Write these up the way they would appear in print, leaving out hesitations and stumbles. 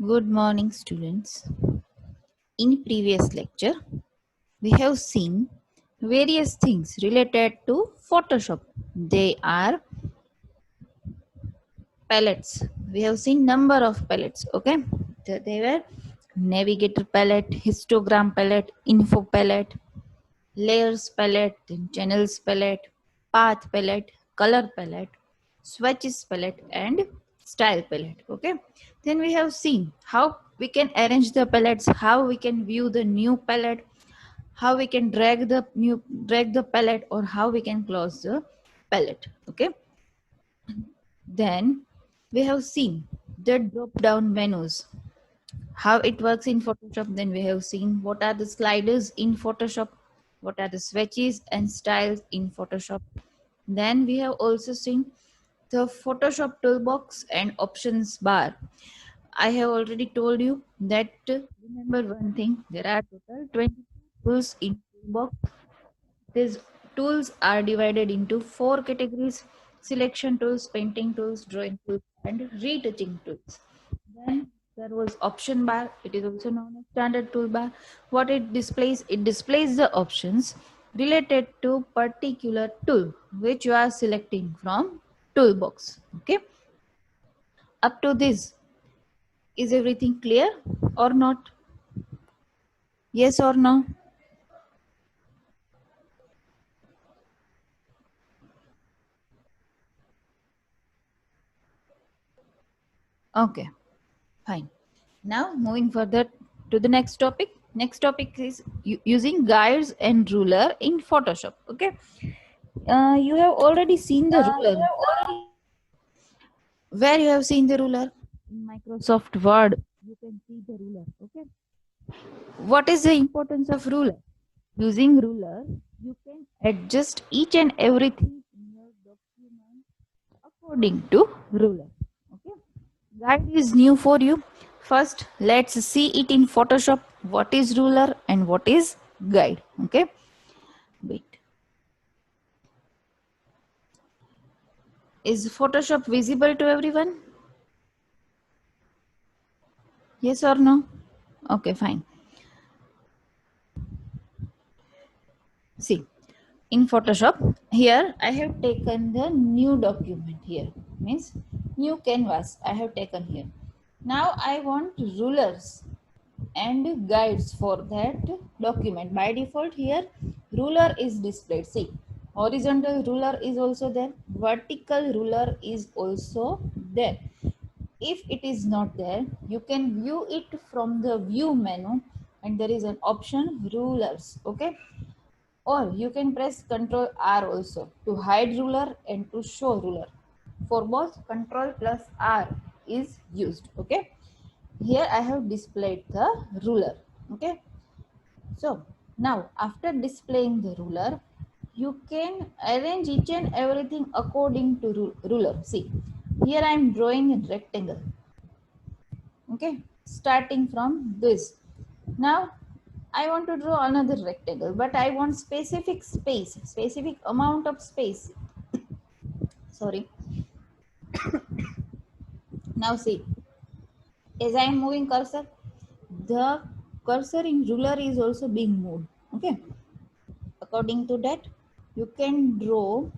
Good morning, students. In previous lecture, we have seen various things related to Photoshop. They are palettes. We have seen number of palettes. Okay, they were navigator palette, histogram palette, info palette, layers palette, then channels palette, path palette, color palette, swatches palette, and style palette. Okay, then we have seen how we can arrange the palettes, how we can view the new palette, how we can drag the palette, or how we can close the palette. Okay, then we have seen the drop down menus, how it works in Photoshop. Then we have seen what are the sliders in Photoshop, what are the swatches and styles in Photoshop. Then we have also seen the Photoshop toolbox and options bar. I have already told you that remember one thing, there are total 20 tools in toolbox. These tools are divided into 4 categories: selection tools, painting tools, drawing tools, and retouching tools. Then there was option bar. It is also known as standard toolbar. What it displays? It displays the options related to particular tool which you are selecting from toolbox. Okay. Up to this, is everything clear or not? Yes or no? Okay, fine. Now moving further to the next topic. Next topic is using guides and ruler in Photoshop. Okay. You have already seen the ruler. Where you have seen the ruler? In Microsoft Word, you can see the ruler. Okay. What is the importance of ruler? Using ruler, you can adjust each and everything in your document according to ruler. Okay. Guide is new for you. First, let's see it in Photoshop. What is ruler and what is guide? Okay. Wait. Is Photoshop visible to everyone? Yes or no? Okay, fine. See, in Photoshop, here I have taken the new document here, means new canvas I have taken here. Now I want rulers and guides for that document. By default here, ruler is displayed. See, horizontal ruler is also there, vertical ruler is also there. If it is not there, you can view it from the view menu, and there is an option rulers. Okay, or you can press Ctrl R also to hide ruler and to show ruler. For both, Ctrl plus R is used. Okay, here I have displayed the ruler. Okay, so now after displaying the ruler, you can arrange each and everything according to ruler. See, here I am drawing a rectangle. Okay, starting from this. Now I want to draw another rectangle, but I want specific space, specific amount of space. Sorry. Now see, as I am moving cursor, the cursor in ruler is also being moved. Okay, according to that, you can draw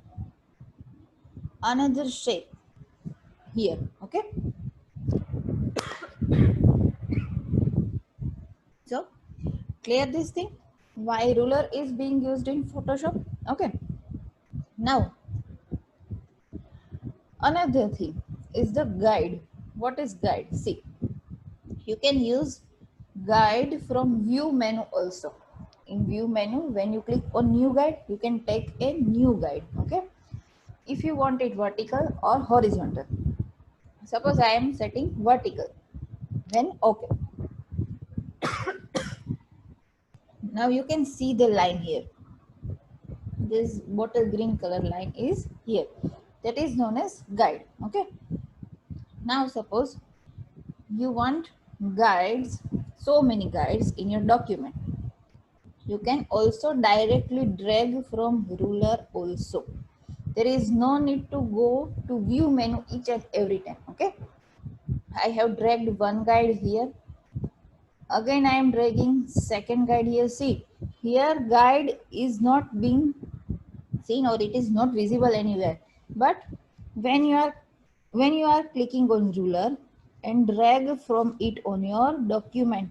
another shape here. Okay, so clear this thing, why ruler is being used in Photoshop. Okay, now another thing is the guide. What is guide? See, you can use guide from view menu also. In view menu, when you click on new guide, you can take a new guide. Okay, if you want it vertical or horizontal. Suppose I am setting vertical, then okay. Now you can see the line here. This bottle green color line is here, that is known as guide. Okay, now suppose you want guides, so many guides in your document. You can also directly drag from ruler also. There is no need to go to view menu each and every time. Okay, I have dragged one guide here. Again I am dragging second guide here. See, here guide is not being seen or it is not visible anywhere, but when you are clicking on ruler and drag from it on your document,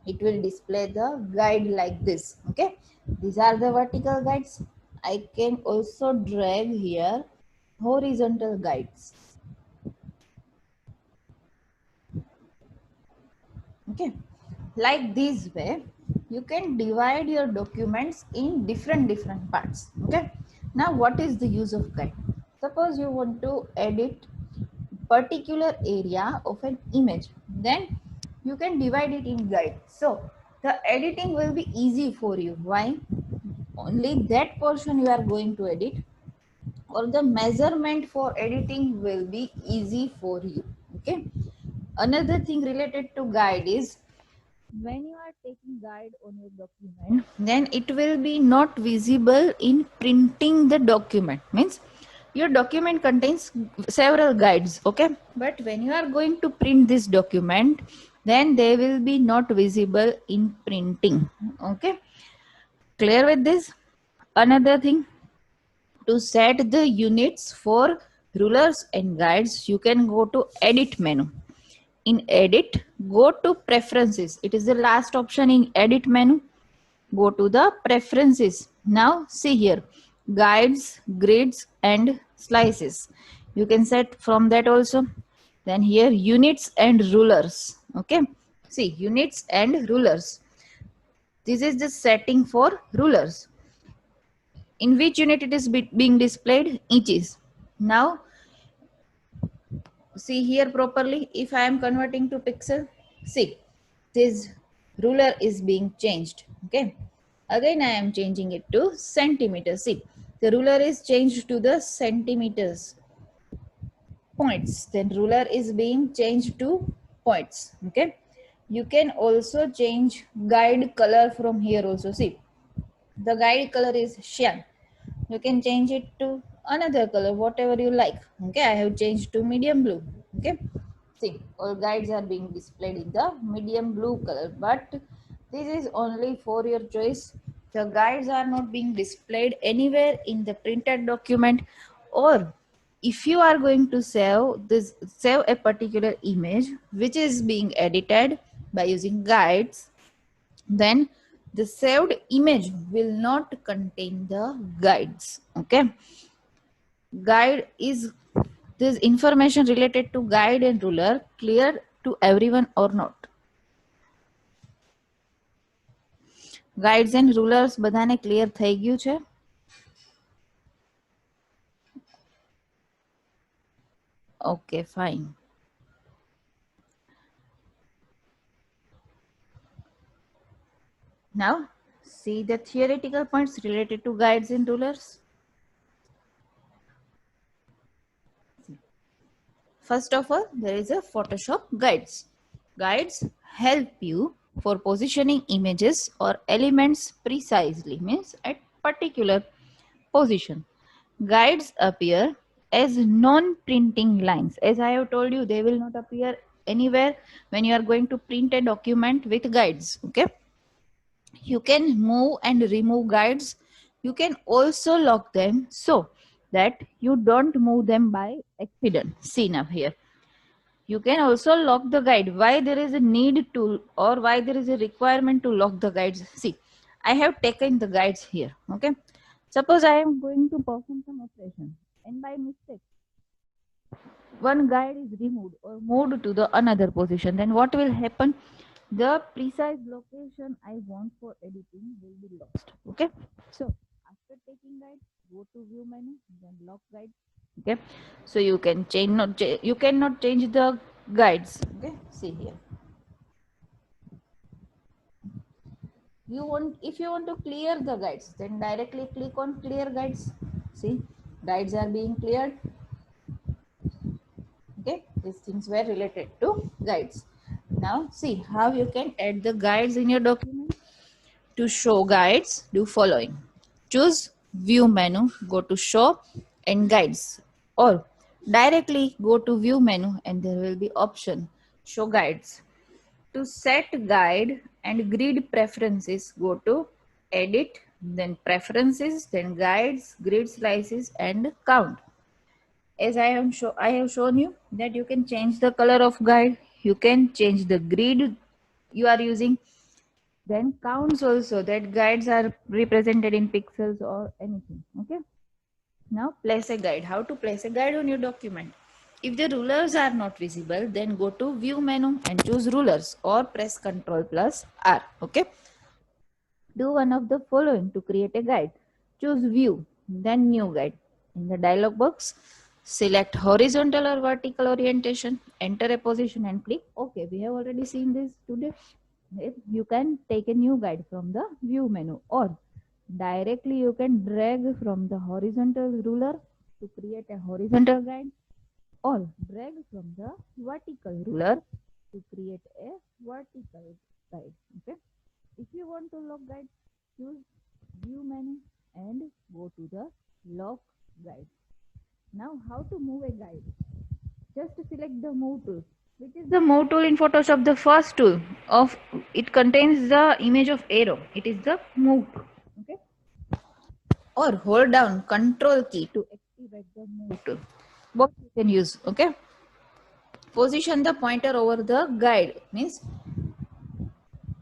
it will display the guide like this. Okay, these are the vertical guides. I can also drag here horizontal guides. Okay, like this way you can divide your documents in different parts. Okay, now what is the use of guide? Suppose you want to edit particular area of an image, then you can divide it in guide, so the editing will be easy for you. Why? Only that portion you are going to edit, or the measurement for editing will be easy for you. Okay, another thing related to guide is when you are taking guide on your document, then it will be not visible in printing the document. Means your document contains several guides. Okay, but when you are going to print this document, then they will be not visible in printing. Okay, clear with this? Another thing, to set the units for rulers and guides, you can go to edit menu. In edit, go to preferences. It is the last option in edit menu. Go to the preferences. Now see here, guides, grids and slices. You can set from that also. Then here units and rulers. Okay, see, units and rulers. This is the setting for rulers. In which unit it is being displayed? Inches. Now see here properly, if I am converting to pixel, see, this ruler is being changed. Okay, again I am changing it to centimeters. See, the ruler is changed to the centimeters. Points, then ruler is being changed to points. Okay, you can also change guide color from here also. See, the guide color is cyan. You can change it to another color, whatever you like. Okay, I have changed to medium blue. Okay, see, all guides are being displayed in the medium blue color, but this is only for your choice. The guides are not being displayed anywhere in the printed document. Or if you are going to save a particular image which is being edited by using guides, then the saved image will not contain the guides. Okay, guide is this information related to guide and ruler clear to everyone or not? Guides and rulers બધાને clear થઈ ગયું છે? Okay, fine. Now see the theoretical points related to guides and rulers. First of all, there is a Photoshop guides. Guides help you for positioning images or elements precisely, means at particular position. Guides appear as non-printing lines. As I have told you, they will not appear anywhere when you are going to print a document with guides. Okay, you can move and remove guides. You can also lock them so that you don't move them by accident. See now here, you can also lock the guide. Why there is a need to, or why there is a requirement to lock the guides? See, I have taken the guides here. Okay, suppose I am going to perform some operation and by mistake one guide is removed or moved to the another position, then what will happen? The precise location I want for editing will be lost. Okay, so after taking guide, go to view menu, then lock guide. Okay, so you can you cannot change the guides. Okay, see here, if you want to clear the guides, then directly click on clear guides. See, guides are being cleared. Okay, these things were related to guides. Now see how you can add the guides in your document. To show guides, do following: choose view menu, go to show and guides, or Directly go to view menu and there will be option show guides. To set guide and grid preferences, go to edit, then preferences, then guides, grid slices and count. As I have shown you that you can change the color of guide, you can change the grid you are using, then counts also, that guides are represented in pixels or anything. Okay. Now place a guide. How to place a guide on your document? If the rulers are not visible, then go to view menu and choose rulers or press Ctrl plus R. Okay. Do one of the following to create a guide. Choose view, then new guide. In the dialog box, select horizontal or vertical orientation, enter a position and click OK. We have already seen this today. You can take a new guide from the view menu, or directly you can drag from the horizontal ruler to create a horizontal guide, or drag from the vertical ruler to create a vertical guide. Okay. If you want to lock guide, choose view menu and go to the lock guide. Now how to move a guide? Just select the move tool. Which is the move tool in Photoshop? The first tool of it contains the image of arrow. It is the move tool. Okay. Or hold down control key to activate the move tool. Both you can use. Okay. Position the pointer over the guide, means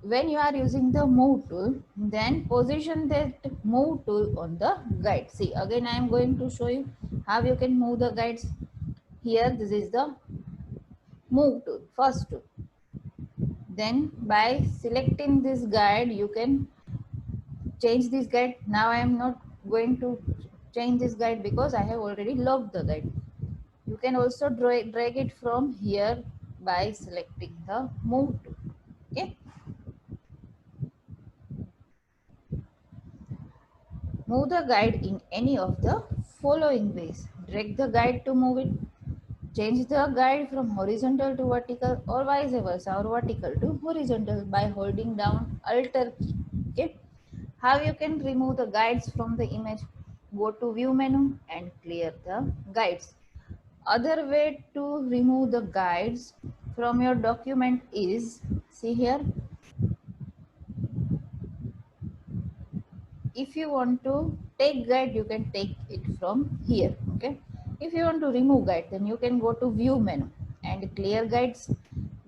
when you are using the move tool, then position that move tool on the guide. See, again I am going to show you how you can move the guides. Here this is the move tool, first tool. Then by selecting this guide you can change this guide. Now I am not going to change this guide because I have already locked the guide. You can also drag it from here by selecting the move tool. Okay. Move the guide in any of the following ways. Drag the guide to move it. Change the guide from horizontal to vertical, or vice versa, or vertical to horizontal by holding down Alt key. Okay. How you can remove the guides from the image? Go to view menu and clear the guides. Other way to remove the guides from your document is, see here, if you want to take guide you can take it from here. Okay. If you want to remove guide, then you can go to view menu and clear guides,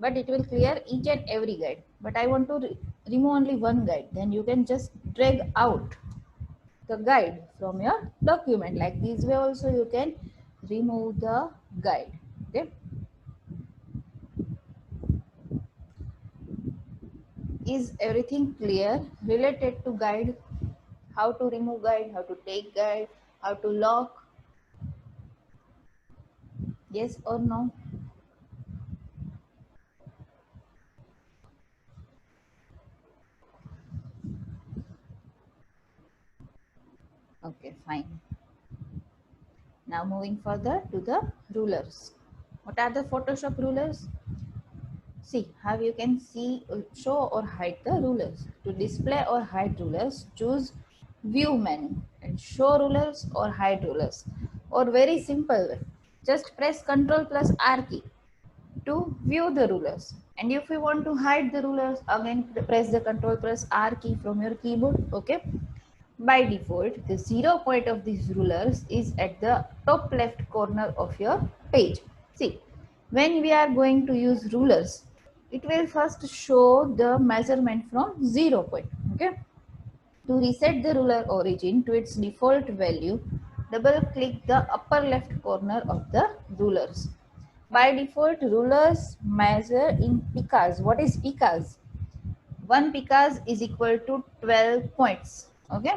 but it will clear each and every guide. But I want to remove only one guide, then you can just drag out the guide from your document. Like this way also you can remove the guide. Okay. Is everything clear related to guide? How to remove guide, how to take guide, how to lock? Yes or no? Okay, fine. Now moving further to the rulers. What are the Photoshop rulers? See how you can see, show or hide the rulers. To display or hide rulers, choose view menu and show rulers or hide rulers. Or very simple way, just press Ctrl plus R key to view the rulers. And if you want to hide the rulers, again press the Ctrl plus R key from your keyboard. Okay. By default, the 0 point of these rulers is at the top left corner of your page. See, when we are going to use rulers, it will first show the measurement from 0 point. Okay. To reset the ruler origin to its default value, double click the upper left corner of the rulers. By default, rulers measure in picas. What is picas? 1 picas is equal to 12 points. Okay.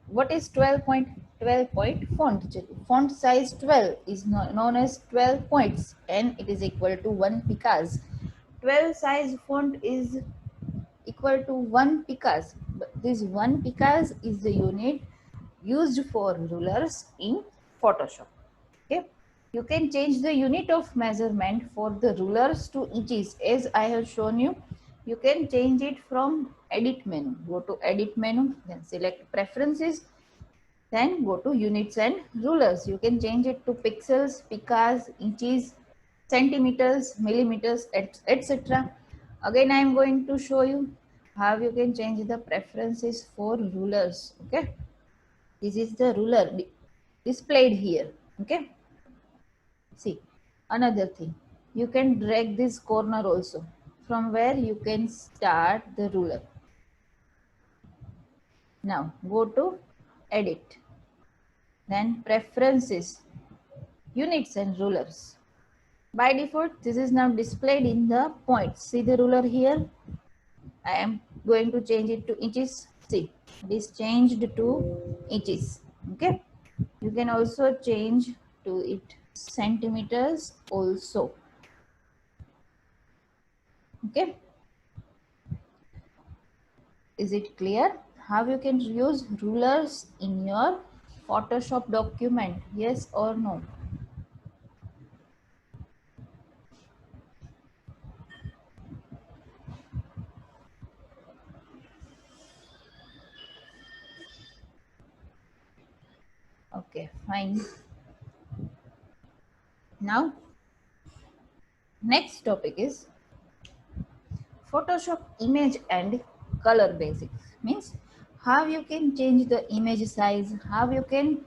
What is 12 point? 12 point font. Font size 12 is known as 12 points and it is equal to 1 picas. 12 size font is equal to 1 picas. But this 1 picas is the unit used for rulers in Photoshop. Okay. You can change the unit of measurement for the rulers to inches as I have shown you. You can change it from edit menu. Go to edit menu, then select preferences, Then go to units and rulers. You can change it to pixels, picas, inches, centimeters, millimeters, etc. Again, I am going to show you how you can change the preferences for rulers. Okay, this is the ruler displayed here. Okay, see another thing. You can drag this corner also from where you can start the ruler. Now go to edit, then preferences, units and rulers. By default, this is now displayed in the points. See the ruler here? I am going to change it to inches. See, it is changed to inches. Okay. You can also change to it centimeters also. Okay. Is it clear? How you can use rulers in your Photoshop document? Yes or no? Okay, fine. Now, next topic is Photoshop image and color basics. Means how you can change the image size, how you can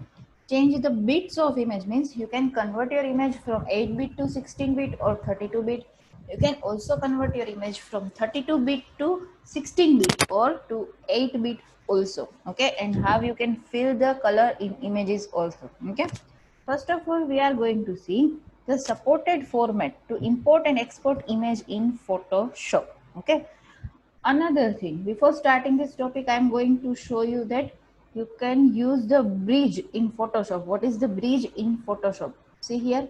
change the bits of image. Means you can convert your image from 8-bit to 16-bit or 32-bit. You can also convert your image from 32-bit to 16-bit or to 8-bit also. Okay, and how you can fill the color in images also. Okay. First of all, we are going to see the supported format to import and export image in Photoshop. Okay. Another thing, before starting this topic, I am going to show you that you can use the bridge in Photoshop. What is the bridge in Photoshop? See here.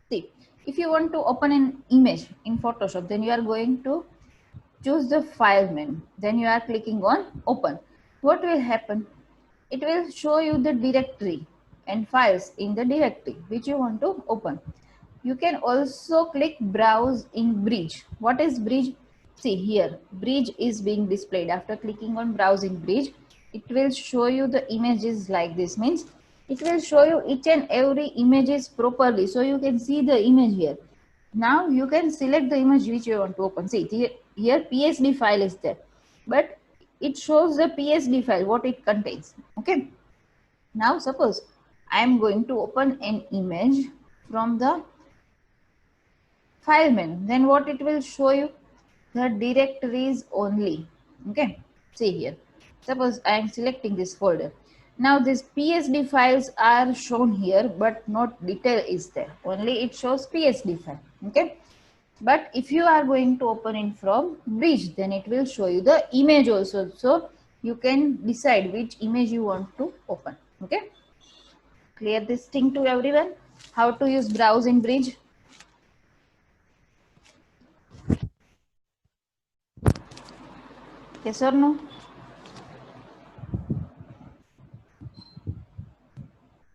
See, if you want to open an image in Photoshop, then you are going to choose the file menu. Then you are clicking on open. What will happen? It will show you the directory and files in the directory which you want to open. You can also click browse in bridge. What is bridge? See here, bridge is being displayed. After clicking on browse in bridge, it will show you the images like this. Means it will show you each and every images properly. So you can see the image here. Now you can select the image which you want to open. See here PSD file is there, but it shows the PSD file, what it contains. Okay. Now suppose I am going to open an image from the file menu. Then what it will show you? The directories only. Okay. See here. Suppose I am selecting this folder. Now these PSD files are shown here, but not detail is there. Only it shows PSD file. Okay. But if you are going to open it from bridge, then it will show you the image also. So you can decide which image you want to open. Okay. Clear this thing to everyone? How to use browse in bridge? Yes or no?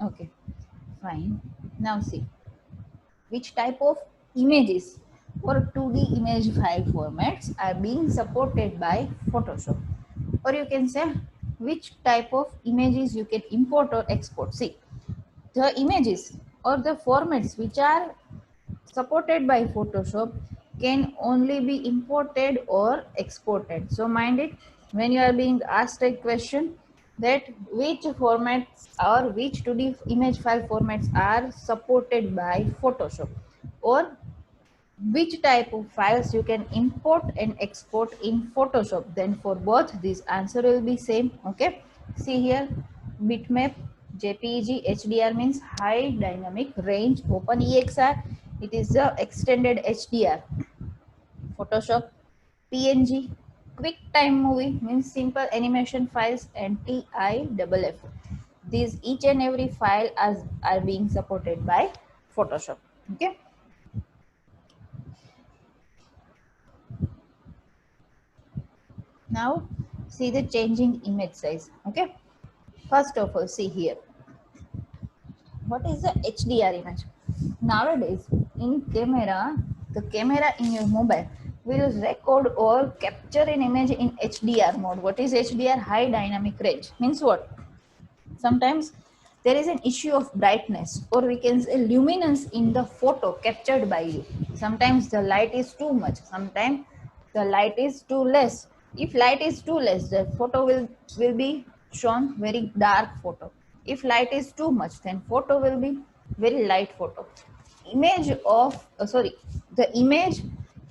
Okay, fine. Now see which type of images or 2D image file formats are being supported by Photoshop. Or you can say which type of images you can import or export. See, the images or the formats which are supported by Photoshop can only be imported or exported. So mind it, when you are being asked a question that which formats or which 2D image file formats are supported by Photoshop, or which type of files you can import and export in Photoshop, then for both this answer will be same. Okay, see here, bitmap, JPEG, HDR means high dynamic range, OpenEXR, it is the extended HDR. Photoshop, PNG, QuickTime Movie means simple animation files, and TIFF. These each and every file are being supported by Photoshop. Okay. Now see the changing image size. Okay. First of all, see here. What is the HDR image? Nowadays, in camera, the camera in your mobile will record or capture an image in HDR mode. What is HDR? High dynamic range. Means what? sometimes there is an issue of brightness, or we can say luminance in the photo captured by you. Sometimes the light is too much, sometimes the light is too less. If light is too less, the photo will be shown very dark photo. If light is too much, then photo will be very light photo. Image of sorry The image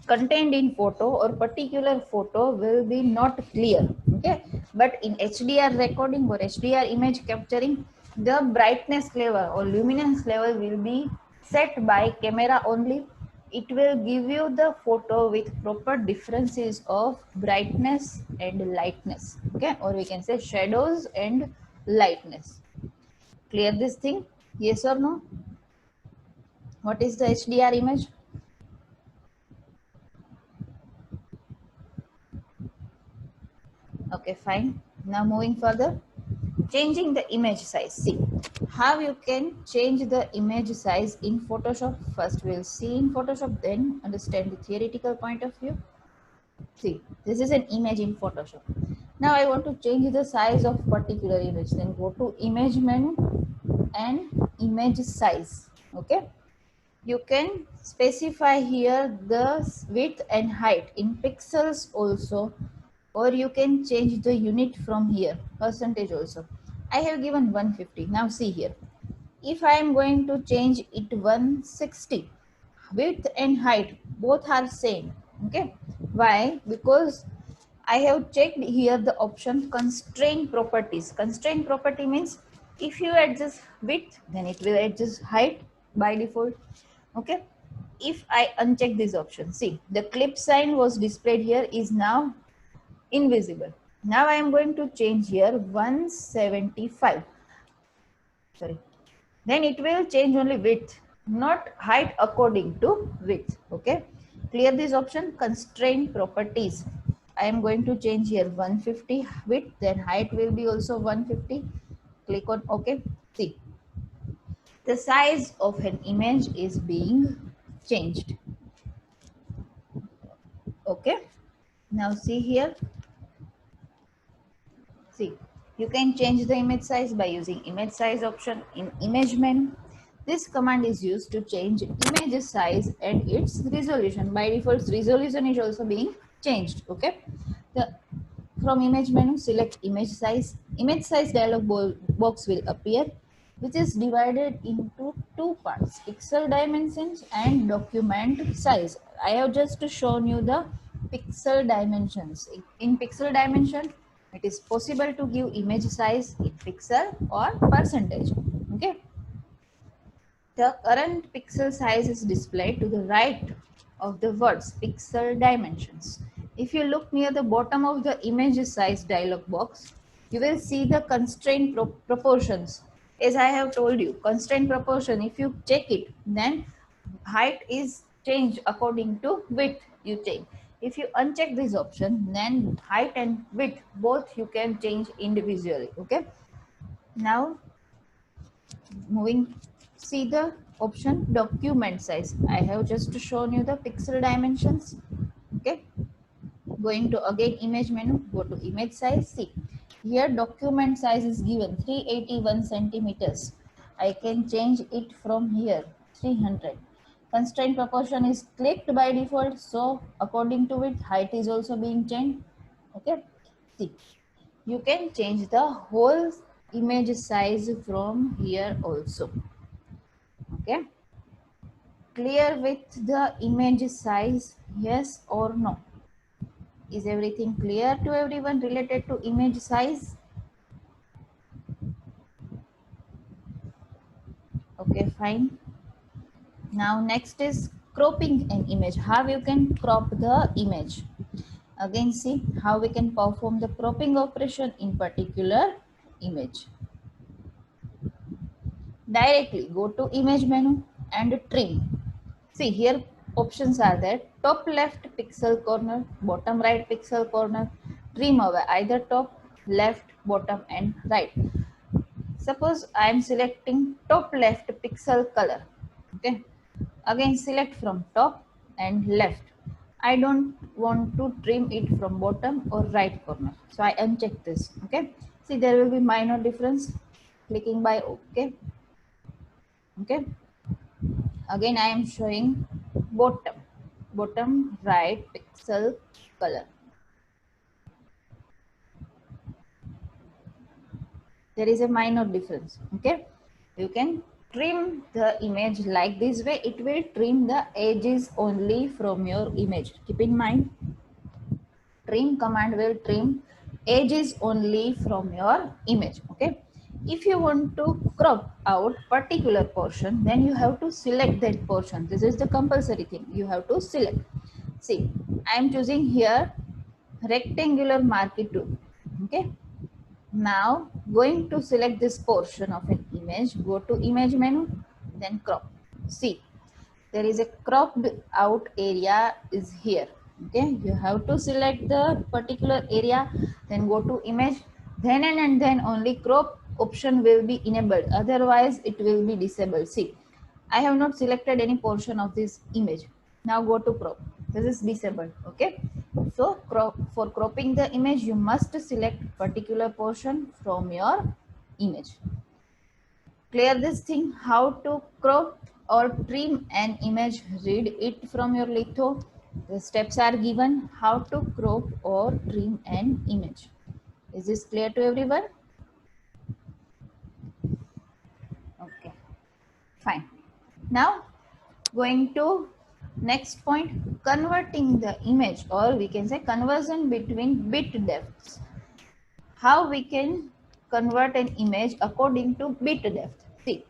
contained in photo or particular photo will be not clear, okay. But in HDR recording or HDR image capturing, the brightness level or luminance level will be set by camera only. It will give you the photo with proper differences of brightness and lightness, okay, or we can say shadows and lightness. Clear this thing? Yes or no? What is the HDR image? Okay, fine. Now moving further, changing the image size. See how you can change the image size in Photoshop. First we'll see in Photoshop, then understand the theoretical point of view. See, this is an image in Photoshop. Now I want to change the size of particular image. Then go to image menu and image size. Okay. You can specify here the width and height in pixels also, or you can change the unit from here, percentage also. I have given 150. Now see here, if I am going to change it 160, width and height both are same, okay. Why? Because I have checked here the option constraint properties. Constraint property means if you adjust width, then it will adjust height by default, okay. If I uncheck this option, see the clip sign was displayed here is now invisible. Now I am going to change here 175. Sorry. Then it will change only width, not height according to width. Okay. Clear this option, constraint properties. I am going to change here 150 width, then height will be also 150. Click on OK. See, the size of an image is being changed. Okay. Now see here. See, you can change the image size by using image size option in image menu. This command is used to change image size and its resolution. By default, resolution is also being changed. Okay. The, from image menu, select image size. Image size dialog box will appear, which is divided into two parts: pixel dimensions and document size. I have just shown you the pixel dimensions. In pixel dimension, it is possible to give image size in pixel or percentage. Okay. The current pixel size is displayed to the right of the words pixel dimensions. If you look near the bottom of the image size dialog box, you will see the constraint proportions. As I have told you, constraint proportion, if you check it, then height is changed according to width you change. If you uncheck this option, then height and width both you can change individually. Okay. Now moving, see the option document size. I have just shown you the pixel dimensions. Okay. Going to again image menu, go to image size. See here document size is given 381 centimeters. I can change it from here 300. Constraint proportion is clicked by default, so according to it height is also being changed. Okay. See, you can change the whole image size from here also. Okay. Clear with the image size, yes or no? Is everything clear to everyone related to image size? Okay, fine. Now next is cropping an image. How you can crop the image? Again, see how we can perform the cropping operation in particular image. Directly go to image menu and trim. See here options are there: top left pixel corner, bottom right pixel corner, trim away either top, left, bottom and right. Suppose I am selecting top left pixel color. Okay. Again select from top and left. I don't want to trim it from bottom or right corner. So I uncheck this. Okay. See there will be minor difference. clicking by OK. Okay. Again, I am showing bottom right pixel color. There is a minor difference. Okay. You can trim the image like this way. It will trim the edges only from your image. Keep in mind, trim command will trim edges only from your image. Okay, if you want to crop out particular portion, then you have to select that portion. This is the compulsory thing, you have to select. See, I am choosing here rectangular marquee tool. Okay, now going to select this portion of an image, go to image menu, then crop. See, there is a cropped out area is here. Okay, you have to select the particular area, then go to image, then and then only crop option will be enabled, otherwise it will be disabled. See, I have not selected any portion of this image. Now go to crop, this is disabled. Okay, so for cropping the image, you must select particular portion from your image. Clear this thing, how to crop or trim an image, read it from your litho. The steps are given how to crop or trim an image. Is this clear to everyone? Okay, fine. Now going to next point, converting the image, or we can say conversion between bit depths. How we can convert an image according to bit depth. See,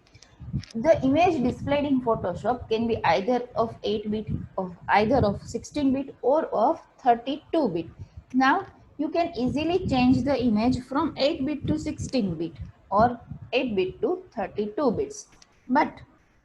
the image displayed in Photoshop can be either of 8-bit, of either of 16-bit, or of 32-bit. Now, you can easily change the image from 8-bit to 16-bit or 8-bit to 32 bits. But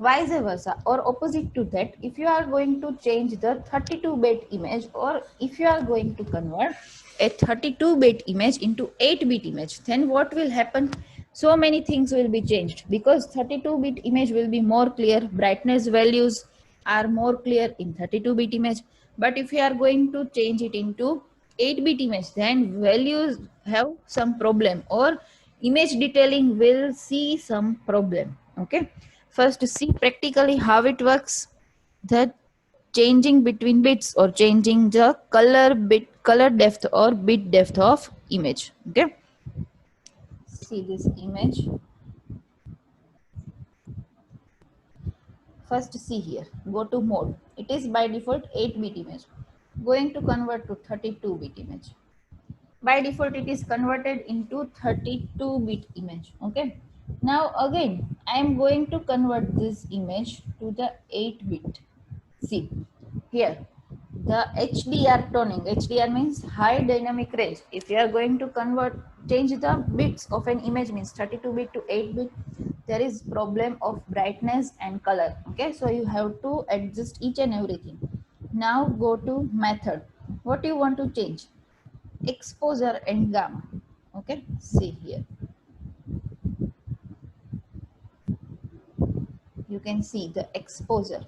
vice versa, or opposite to that, if you are going to change the 32-bit image, or if you are going to convert a 32-bit image into 8-bit image, then what will happen? So many things will be changed, because 32-bit image will be more clear, brightness values are more clear in 32-bit image. But if you are going to change it into 8-bit image, then values have some problem, or image detailing will see some problem. Okay, first see practically how it works, the changing between bits, or changing the color depth or bit depth of image. Okay, see this image. First see here, go to mode. It is by default 8-bit image. Going to convert to 32-bit image. By default it is converted into 32-bit image. Okay. Now again, I am going to convert this image to the 8-bit. See, here the HDR toning. HDR means high dynamic range. If you are going to change the bits of an image, means 32-bit to 8-bit, there is problem of brightness and color. Okay, so you have to adjust each and everything. Now go to method. What you want to change? Exposure and gamma. Okay, see here. You can see the exposure.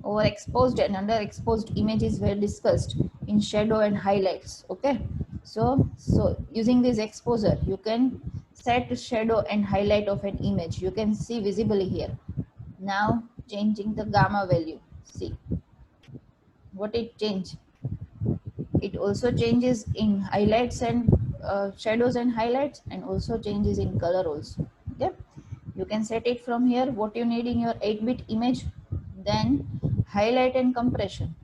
Overexposed and underexposed images were discussed in shadow and highlights. Okay, so using this exposure, you can set shadow and highlight of an image. You can see visibly here. Now changing the gamma value. See what it changed. It also changes in highlights and shadows and highlights, and also changes in color also. Okay, you can set it from here what you need in your 8-bit image. Then highlight and compression.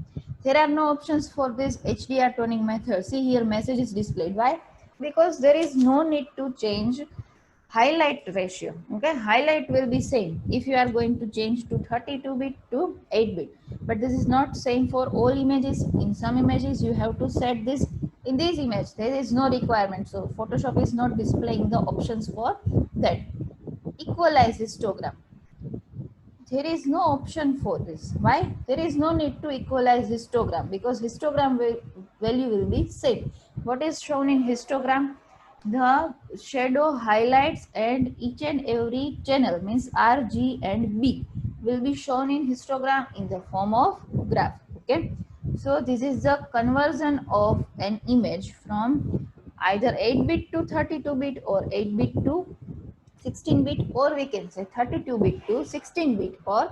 There are no options for this HDR toning method. See here, message is displayed. Why? Because there is no need to change highlight ratio. Okay, highlight will be same if you are going to change to 32-bit to 8-bit, but this is not same for all images. In some images you have to set this. In this image there is no requirement, so Photoshop is not displaying the options for that. Equalize histogram. There is no option for this. Why? There is no need to equalize histogram, because histogram value will be same. What is shown in histogram? The shadow, highlights and each and every channel, means R, G and B, will be shown in histogram in the form of graph. Okay, so this is the conversion of an image from either 8-bit to 32-bit or 8-bit to 16-bit, or we can say 32-bit to 16-bit, or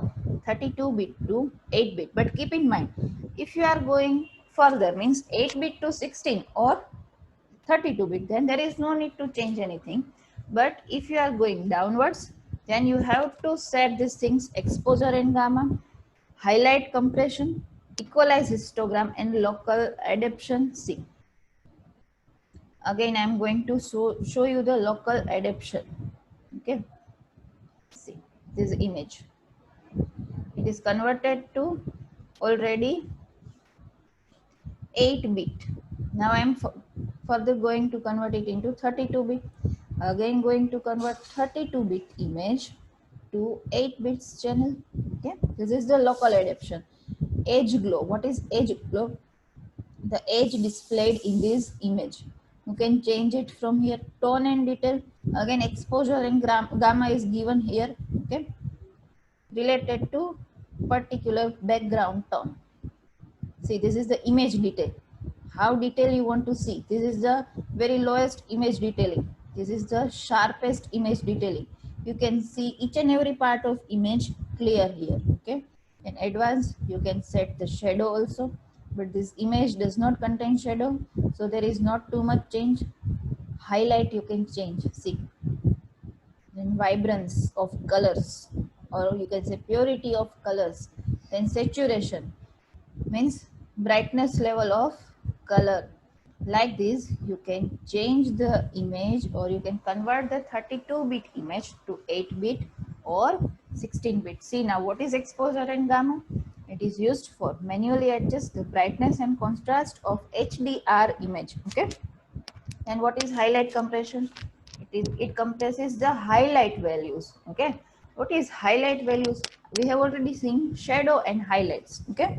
32-bit to 8-bit. But keep in mind, if you are going further, means 8-bit to 16 or 32-bit, then there is no need to change anything. But if you are going downwards, then you have to set these things: exposure and gamma, highlight compression, equalize histogram, and local adaptation. See, again I am going to show you the local adaptation. Okay, see this image, it is converted to already 8-bit. Now I am further going to convert it into 32-bit. Again going to convert 32-bit image to 8 bits channel. Okay, this is the local adaptation. Edge glow. What is edge glow? The edge displayed in this image. You can change it from here. Tone and detail. Again exposure and gamma is given here. Okay, related to particular background tone. See, this is the image detail. How detail you want to see. This is the very lowest image detailing. This is the sharpest image detailing. You can see each and every part of image clear here. Okay, in advanced you can set the shadow also, but this image does not contain shadow, so there is not too much change. Highlight you can change. See, then vibrance of colors, or you can say purity of colors. Then saturation means brightness level of color. Like this you can change the image, or you can convert the 32-bit image to 8-bit or 16-bit. See, now what is exposure and gamma? It is used for manually adjust the brightness and contrast of HDR image. Okay, and what is highlight compression? It compresses the highlight values. Okay, what is highlight values? We have already seen shadow and highlights. Okay,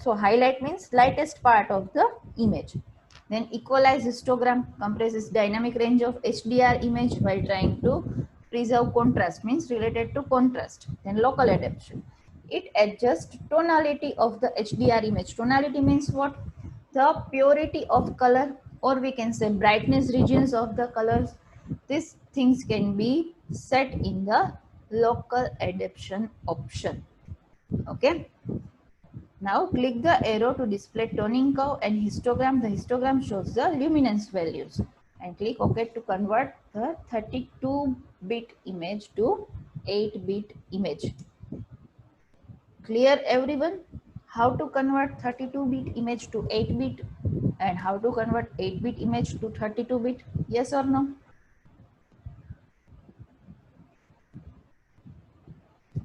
so highlight means lightest part of the image. Then equalize histogram compresses dynamic range of HDR image while trying to preserve contrast, means related to contrast. Then local adaptation, it adjusts tonality of the HDR image. Tonality means what? The purity of color, or we can say brightness regions of the colors. These things can be set in the local adaptation option. Okay, now click the arrow to display toning curve and histogram. The histogram shows the luminance values, and click OK to convert the 32-bit image to 8-bit image. Clear everyone? How to convert 32-bit image to 8-bit and how to convert 8-bit image to 32-bit? Yes or no?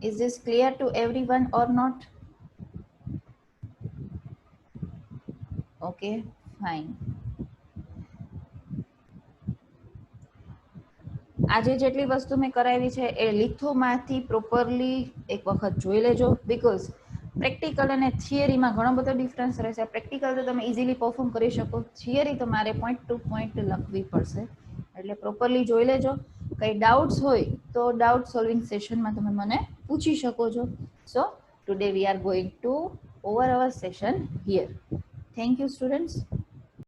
Is this clear to everyone or not? Okay, fine. આજે જેટલી વસ્તુ મેં કરાવી છે એ લિથોમાંથી properly એક વખત જોઈ લેજો, બીકોઝ પ્રેક્ટિકલ અને થિયરીમાં ઘણો બધો ડિફરન્સ રહેશે. પ્રેક્ટિકલ તો તમે ઇઝીલી પરફોર્મ કરી શકો, થિયરી તમારે પોઈન્ટ ટુ પોઈન્ટ લખવી પડશે, એટલે પ્રોપરલી જોઈ લેજો. કંઈ ડાઉટ્સ હોય તો ડાઉટ સોલ્વિંગ સેશનમાં તમે મને પૂછી શકો છો. So today we are going to over our session here. Thank you students.